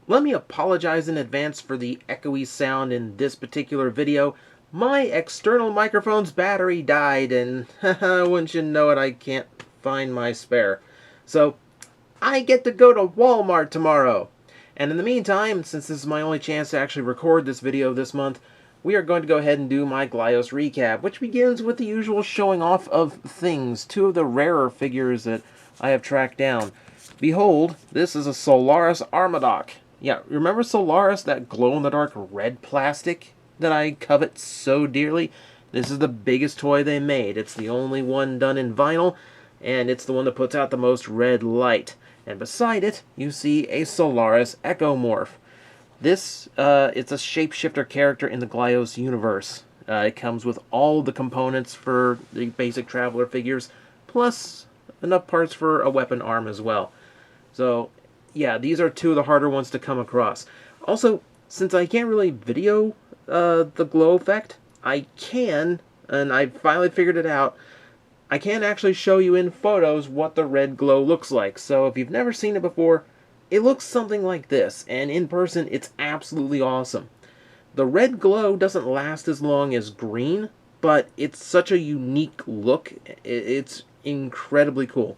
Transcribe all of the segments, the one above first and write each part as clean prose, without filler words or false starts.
Let me apologize in advance for the echoey sound in this particular video. My external microphone's battery died, and wouldn't you know it, I can't find my spare. So, I get to go to Walmart tomorrow. And in the meantime, since this is my only chance to actually record this video this month, we are going to go ahead and do my Glyos recap, which begins with the usual showing off of things, two of the rarer figures that I have tracked down. Behold, this is a Solaris Armadoc. Yeah, remember Solaris, that glow-in-the-dark red plastic that I covet so dearly? This is the biggest toy they made. It's the only one done in vinyl, and it's the one that puts out the most red light. And beside it, you see a Solaris Ectomorph. This, it's a shapeshifter character in the Glyos universe. It comes with all the components for the basic Traveler figures, plus enough parts for a weapon arm as well. So, yeah, these are two of the harder ones to come across. Also, since I can't really video the glow effect, I can, and I finally figured it out, I can actually show you in photos what the red glow looks like. So if you've never seen it before, it looks something like this, and in person it's absolutely awesome. The red glow doesn't last as long as green, but it's such a unique look. It's incredibly cool.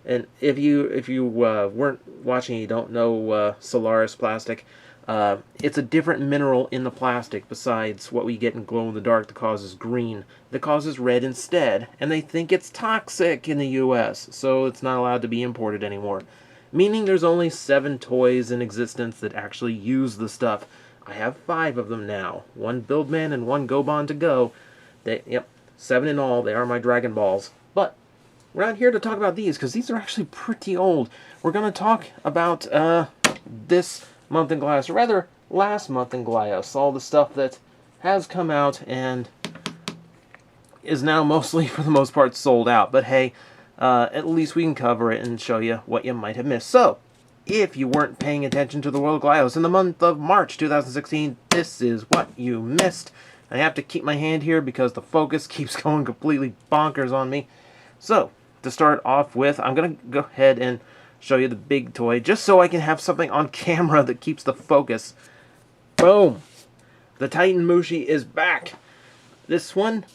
And if you weren't watching, you don't know Solaris plastic, it's a different mineral in the plastic besides what we get in glow-in-the-dark that causes green, that causes red instead, and they think it's toxic in the US, so it's not allowed to be imported anymore. Meaning there's only 7 toys in existence that actually use the stuff. I have 5 of them now. 1 Buildman and 1 Goban to go. Yep, 7 in all. They are my Dragon Balls. But we're not here to talk about these, because these are actually pretty old. We're going to talk about this month in Glyos, or rather, last month in Glyos. All the stuff that has come out and is now mostly, for the most part, sold out. But hey, at least we can cover it and show you what you might have missed. So, if you weren't paying attention to the World Glyos in the month of March 2016, this is what you missed. I have to keep my hand here because the focus keeps going completely bonkers on me. So, to start off with, I'm going to go ahead and show you the big toy, just so I can have something on camera that keeps the focus. Boom! The Titan Mushi is back! This one,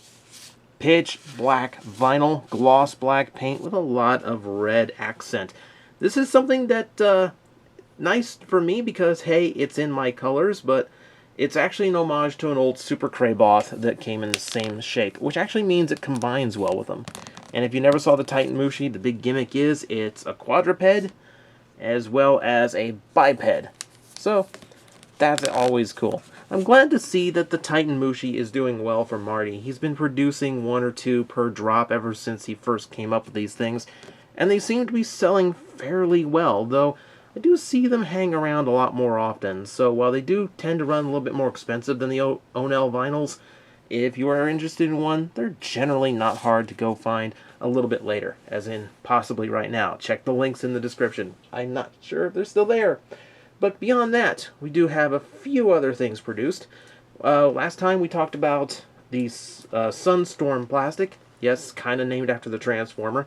pitch black vinyl, gloss black paint with a lot of red accent. This is something that, nice for me because, hey, it's in my colors, but it's actually an homage to an old Super Crayboth that came in the same shape, which actually means it combines well with them. And if you never saw the Titan Mushi, the big gimmick is it's a quadruped as well as a biped. So, that's always cool. I'm glad to see that the Titan Mushi is doing well for Marty. He's been producing 1 or 2 per drop ever since he first came up with these things, and they seem to be selling fairly well, though I do see them hang around a lot more often. So while they do tend to run a little bit more expensive than the Onell vinyls, if you are interested in one, they're generally not hard to go find a little bit later, as in possibly right now. Check the links in the description. I'm not sure if they're still there. But beyond that, we do have a few other things produced. Last time we talked about the Sunstorm plastic. Yes, kind of named after the Transformer.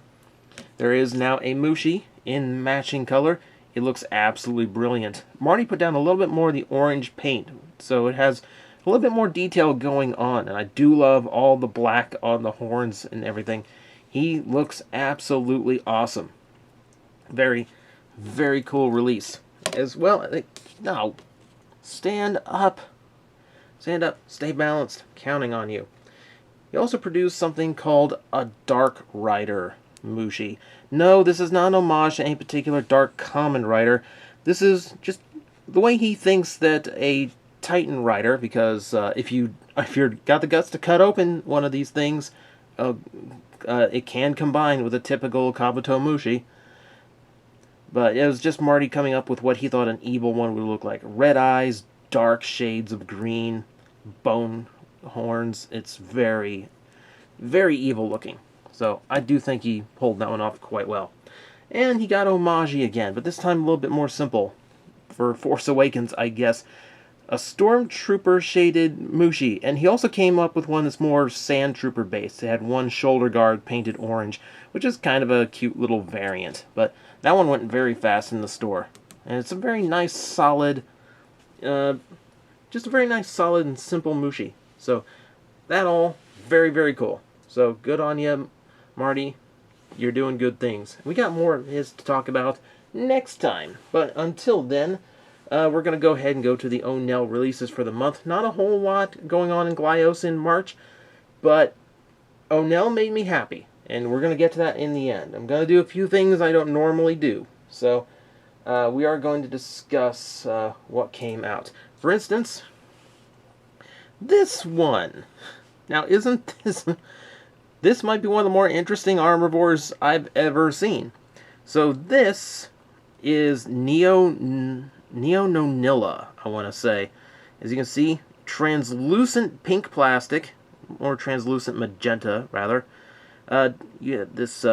There is now a Mushi in matching color. It looks absolutely brilliant. Marty put down a little bit more of the orange paint, so it has a little bit more detail going on, and I do love all the black on the horns and everything. He looks absolutely awesome. Very, very cool release. As well, no, stand up. Stand up, stay balanced, I'm counting on you. He also produced something called a Dark Rider Mushi. No, this is not an homage to any particular Dark Common Rider. This is just the way he thinks that a Titan Rider, because if you're got the guts to cut open one of these things, it can combine with a typical Kabuto Mushi. But it was just Marty coming up with what he thought an evil one would look like. Red eyes, dark shades of green, bone horns. It's very, very evil looking. So I do think he pulled that one off quite well. And he got homage again, but this time a little bit more simple. For Force Awakens, I guess. A Stormtrooper shaded Mushi. And he also came up with one that's more Sand Trooper based. It had one shoulder guard painted orange, which is kind of a cute little variant. But that one went very fast in the store. And it's a very nice, solid, just a very nice, solid, and simple Mushi. So, that all, very, very cool. So, good on you, Marty. You're doing good things. We got more of his to talk about next time. But until then, we're going to go ahead and go to the Nonilla releases for the month. Not a whole lot going on in Glyos in March, but Nonilla made me happy. And we're going to get to that in the end. I'm going to do a few things I don't normally do. So, we are going to discuss what came out. For instance, this one. Now, isn't this... This might be one of the more interesting Armorvores I've ever seen. So this is Nonilla, I want to say. As you can see, translucent pink plastic, or translucent magenta, rather. This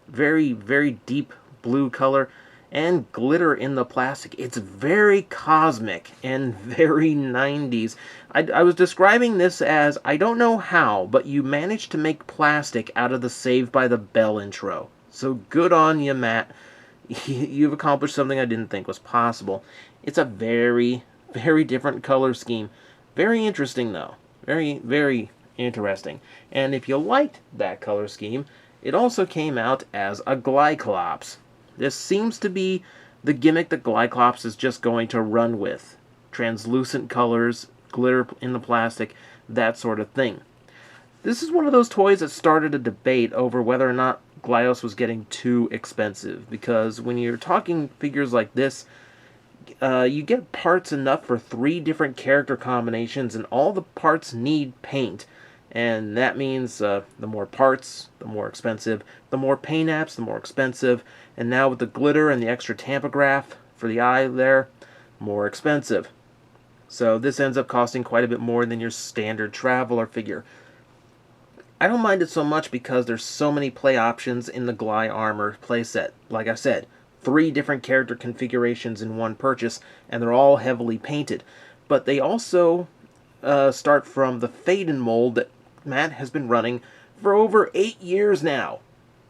very, very deep blue color, and glitter in the plastic. It's very cosmic and very 90s. I was describing this as, I don't know how, but you managed to make plastic out of the Saved by the Bell intro. So good on you, Matt. You've accomplished something I didn't think was possible. It's a very, very different color scheme. Very interesting, though. Very, very interesting. And if you liked that color scheme, it also came out as a Glyclops. This seems to be the gimmick that Glyclops is just going to run with. Translucent colors, glitter in the plastic, that sort of thing. This is one of those toys that started a debate over whether or not Glyos was getting too expensive. Because when you're talking figures like this, you get parts enough for 3 different character combinations, and all the parts need paint. And that means the more parts, the more expensive. The more paint apps, the more expensive. And now with the glitter and the extra tampograph for the eye there, more expensive. So this ends up costing quite a bit more than your standard Traveler figure. I don't mind it so much because there's so many play options in the Gly Armor playset. Like I said, 3 different character configurations in one purchase, and they're all heavily painted. But they also start from the Faden mold that Matt has been running for over 8 years now.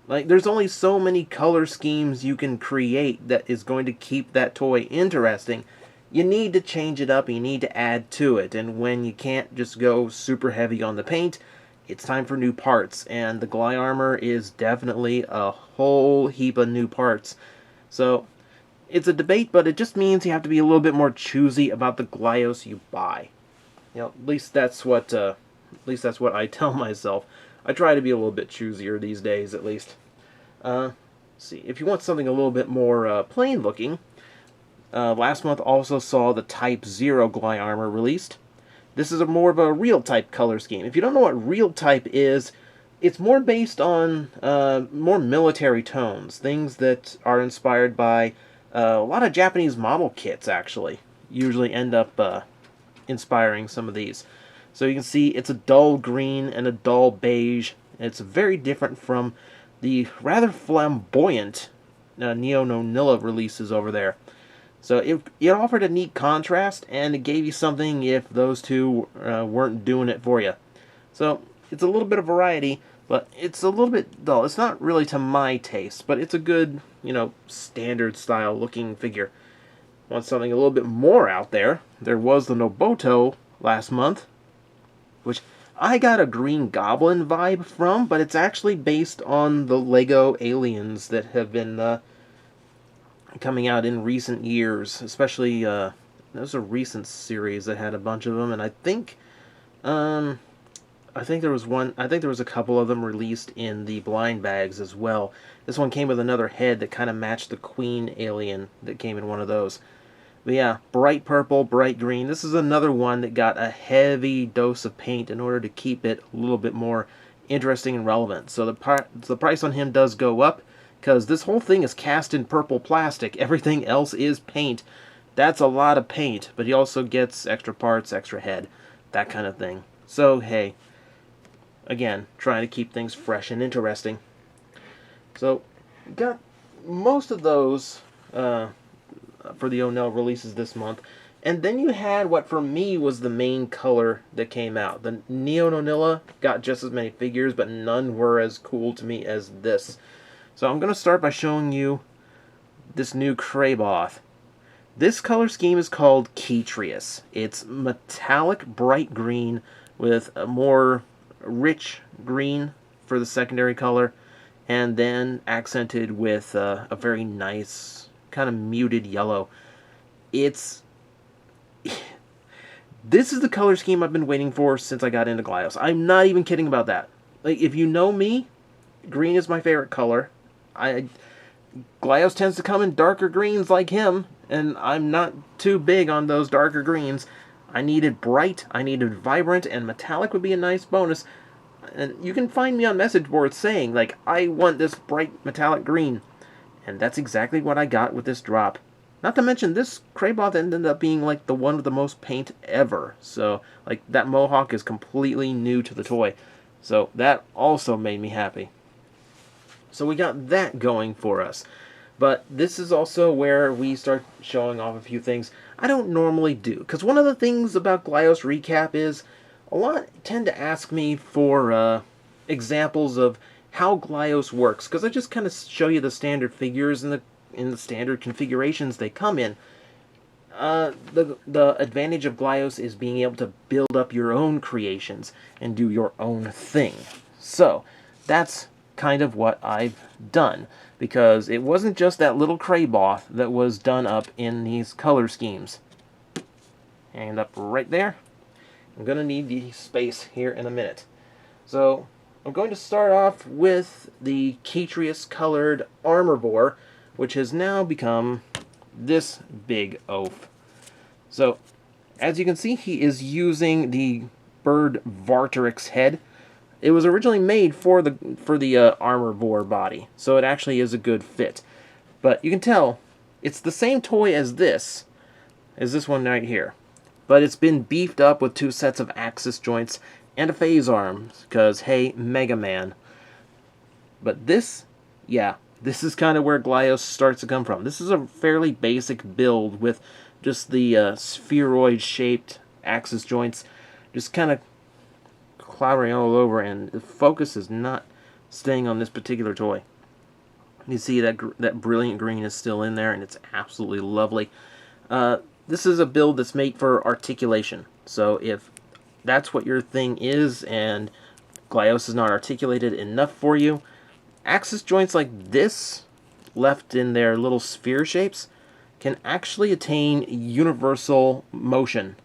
Like, there's only so many color schemes you can create that is going to keep that toy interesting. You need to change it up, you need to add to it, and when you can't just go super heavy on the paint, it's time for new parts, and the Gly Armor is definitely a whole heap of new parts. So, it's a debate, but it just means you have to be a little bit more choosy about the Glyos you buy. You know, at least that's what I tell myself. I try to be a little bit choosier these days, at least. Let's see, if you want something a little bit more plain looking, last month also saw the Type 0 Gly Armor released. This is more of a real type color scheme. If you don't know what real type is, it's more based on more military tones, things that are inspired by a lot of Japanese model kits, actually. Usually end up inspiring some of these. So you can see it's a dull green and a dull beige. It's very different from the rather flamboyant Nonilla releases over there. So it offered a neat contrast, and it gave you something if those two weren't doing it for you. So it's a little bit of variety, but it's a little bit dull. It's not really to my taste, but it's a good, standard style looking figure. Want something a little bit more out there? There was the Noboto last month, which I got a Green Goblin vibe from, but it's actually based on the Lego aliens that have been coming out in recent years. Especially, there's a recent series that had a bunch of them, and I think there was one. I think there was a couple of them released in the blind bags as well. This one came with another head that kind of matched the Queen alien that came in one of those. But yeah, bright purple, bright green. This is another one that got a heavy dose of paint in order to keep it a little bit more interesting and relevant. So the price on him does go up, because this whole thing is cast in purple plastic. Everything else is paint. That's a lot of paint, but he also gets extra parts, extra head, that kind of thing. So, hey, again, trying to keep things fresh and interesting. So, got most of those for the Nonilla releases this month. And then you had what for me was the main color that came out. The Nonilla got just as many figures, but none were as cool to me as this. So I'm going to start by showing you this new Kraboth. This color scheme is called Keytrius. It's metallic bright green with a more rich green for the secondary color, and then accented with a very nice kind of muted yellow. It's This is the color scheme I've been waiting for since I got into Glyos. I'm not even kidding about that. Like, if you know me, green is my favorite color. Glyos tends to come in darker greens like him, and I'm not too big on those darker greens. I needed bright, I needed vibrant, and metallic would be a nice bonus. And you can find me on message boards saying, like, I want this bright metallic green. And that's exactly what I got with this drop. Not to mention, this Crayboth ended up being, like, the one with the most paint ever. So, like, that mohawk is completely new to the toy. So, that also made me happy. So we got that going for us. But this is also where we start showing off a few things I don't normally do. Because one of the things about Glyos Recap is, a lot tend to ask me for examples of how Glyos works. Because I just kind of show you the standard figures and in the standard configurations they come in. The advantage of Glyos is being able to build up your own creations and do your own thing. So, that's kind of what I've done, because it wasn't just that little Crayboth that was done up in these color schemes. And up right there. I'm going to need the space here in a minute. So, I'm going to start off with the Keytrius colored armor boar, which has now become this big oaf. So, as you can see, he is using the bird Vartrix head. It was originally made for the armor boar body, so it actually is a good fit. But you can tell it's the same toy as this one right here, but it's been beefed up with 2 sets of axis joints and a phase arm, because hey, Mega Man. But this, yeah, this is kind of where Glyos starts to come from. This is a fairly basic build with just the spheroid-shaped axis joints, just kind of clouding all over, and the focus is not staying on this particular toy. You see that brilliant green is still in there, and it's absolutely lovely. This is a build that's made for articulation, so if that's what your thing is, and Glyos is not articulated enough for you, axis joints like this, left in their little sphere shapes, can actually attain universal motion.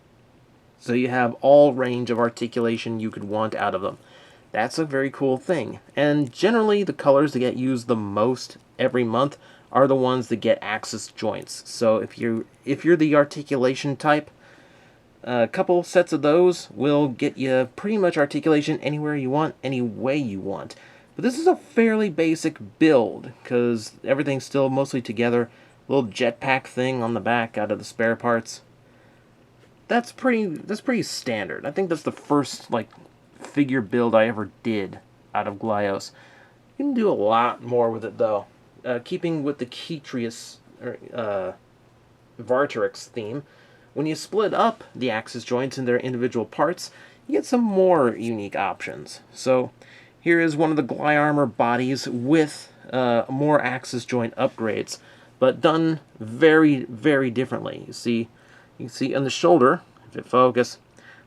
So you have all range of articulation you could want out of them. That's a very cool thing. And generally, the colors that get used the most every month are the ones that get axis joints. So if you're the articulation type, a couple sets of those will get you pretty much articulation anywhere you want, any way you want. But this is a fairly basic build, because everything's still mostly together. Little jetpack thing on the back out of the spare parts. That's pretty standard. I think that's the first, like, figure build I ever did out of Glyos. You can do a lot more with it, though. Keeping with the Keytrius Vartrix theme, when you split up the axis joints in their individual parts, you get some more unique options. So, here is one of the Glyarmor bodies with more axis joint upgrades, but done very, very differently. You can see on the shoulder, if it focus,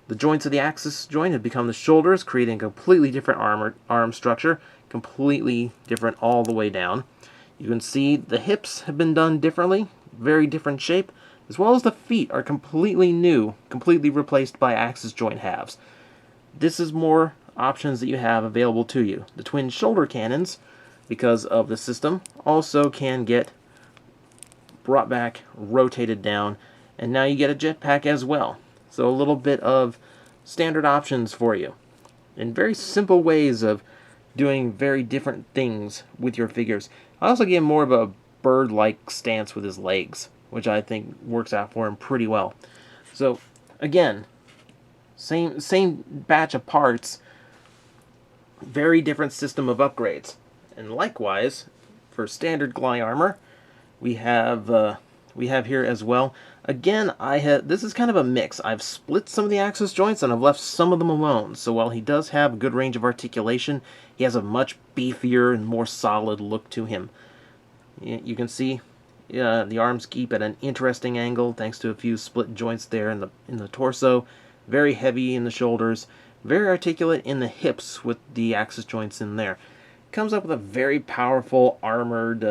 the joints of the axis joint have become the shoulders, creating a completely different arm structure, completely different all the way down. You can see the hips have been done differently, very different shape, as well as the feet are completely new, completely replaced by axis joint halves. This is more options that you have available to you. The twin shoulder cannons, because of the system, also can get brought back, rotated down, and now you get a jetpack as well. So a little bit of standard options for you, and very simple ways of doing very different things with your figures. I also give him more of a bird-like stance with his legs, which I think works out for him pretty well. So again, same batch of parts, very different system of upgrades. And likewise, for standard Glyarmor, we have here as well. Again, this is kind of a mix. I've split some of the axis joints and I've left some of them alone. So while he does have a good range of articulation, he has a much beefier and more solid look to him. You can see The arms keep at an interesting angle thanks to a few split joints there in the torso. Very heavy in the shoulders. Very articulate in the hips with the axis joints in there. Comes up with a very powerful, armored,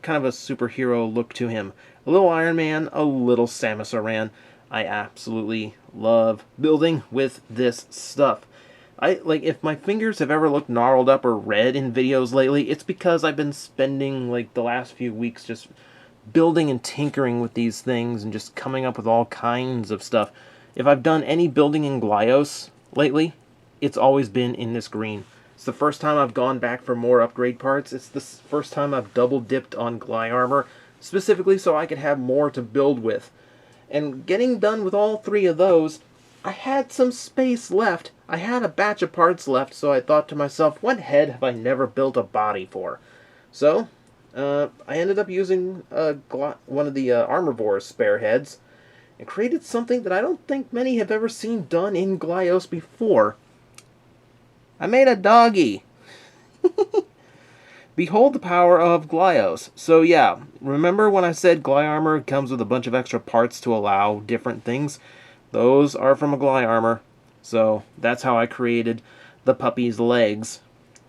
kind of a superhero look to him. A little Iron Man, a little Samus Aran. I absolutely love building with this stuff. If my fingers have ever looked gnarled up or red in videos lately, it's because I've been spending like the last few weeks just building and tinkering with these things and just coming up with all kinds of stuff. If I've done any building in Glyos lately, it's always been in this green. It's the first time I've gone back for more upgrade parts. It's the first time I've double dipped on Gly armor, specifically so I could have more to build with. And getting done with all three of those, I had some space left. I had a batch of parts left, so I thought to myself, what head have I never built a body for? So, I ended up using one of the Armorvore's spare heads, and created something that I don't think many have ever seen done in Glyos before. I made a doggy! Behold the power of Glyos. So yeah, remember when I said Gly armor comes with a bunch of extra parts to allow different things? Those are from a Gly armor. So that's how I created the puppy's legs.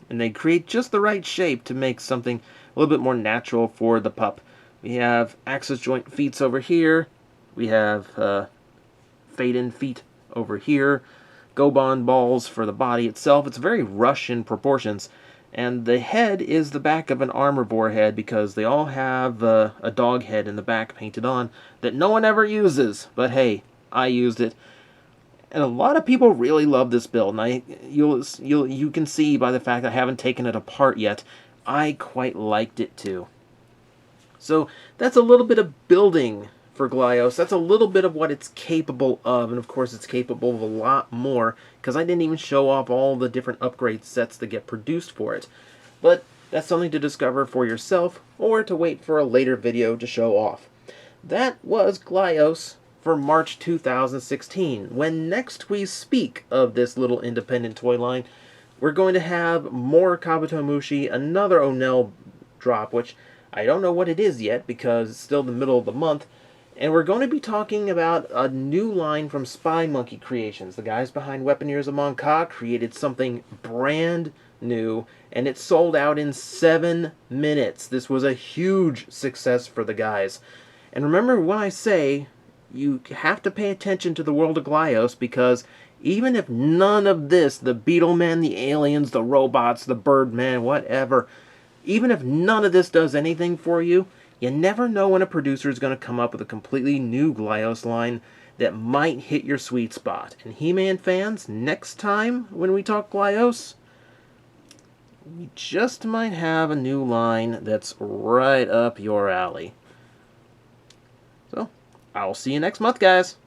And they create just the right shape to make something a little bit more natural for the pup. We have axis joint feet over here. We have fade-in feet over here. Gobond balls for the body itself. It's very rush in proportions. And the head is the back of an Armorvore head because they all have a dog head in the back painted on that no one ever uses. But hey, I used it. And a lot of people really love this build. And you can see by the fact I haven't taken it apart yet, I quite liked it too. So that's a little bit of building for Glyos. That's a little bit of what it's capable of, and of course it's capable of a lot more, because I didn't even show off all the different upgrade sets that get produced for it. But that's something to discover for yourself, or to wait for a later video to show off. That was Glyos for March 2016. When next we speak of this little independent toy line, we're going to have more Kabuto Mushi, another Onell drop, which I don't know what it is yet, because it's still the middle of the month. And we're going to be talking about a new line from Spy Monkey Creations. The guys behind Weaponeers Among Ka created something brand new, and it sold out in 7 minutes. This was a huge success for the guys. And remember when I say you have to pay attention to the world of Glyos, because even if none of this, the Beetlemen, the aliens, the robots, the Birdman, whatever, even if none of this does anything for you, you never know when a producer is going to come up with a completely new Glyos line that might hit your sweet spot. And He-Man fans, next time when we talk Glyos, we just might have a new line that's right up your alley. So, I'll see you next month, guys.